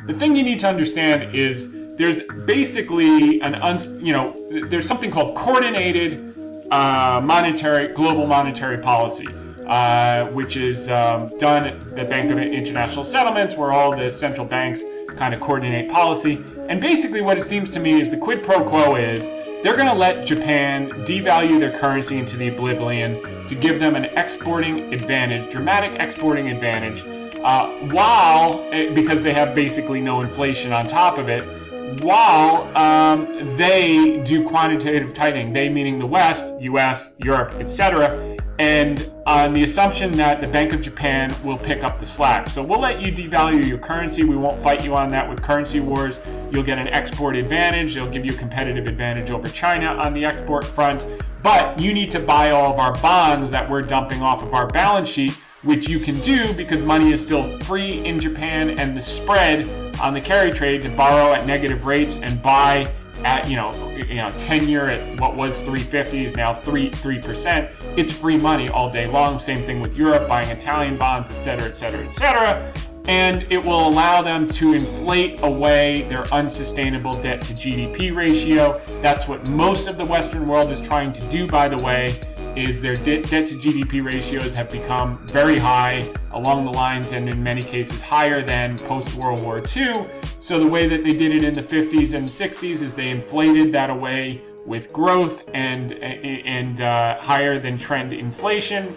the thing you need to understand is there's basically there's something called coordinated global monetary policy, which is done at the Bank of International Settlements, where all the central banks kind of coordinate policy. And basically what it seems to me is the quid pro quo is they're going to let Japan devalue their currency into the oblivion to give them an exporting advantage, dramatic exporting advantage, because they have basically no inflation on top of it, while they do quantitative tightening, they meaning the West, US, Europe, etc., and on the assumption that the Bank of Japan will pick up the slack. So we'll let you devalue your currency. We won't fight you on that with currency wars. You'll get an export advantage. They'll give you a competitive advantage over China on the export front. But you need to buy all of our bonds that we're dumping off of our balance sheet, which you can do because money is still free in Japan, and the spread on the carry trade to borrow at negative rates and buy at 10-year at what was 350 is now 3%. It's free money all day long. Same thing with Europe, buying Italian bonds, etc., etc., etc. And it will allow them to inflate away their unsustainable debt to GDP ratio. That's what most of the Western world is trying to do, by the way, is their debt to GDP ratios have become very high along the lines, and in many cases higher than post-World War II. So the way that they did it in the 50s and 60s is they inflated that away with growth and higher than trend inflation.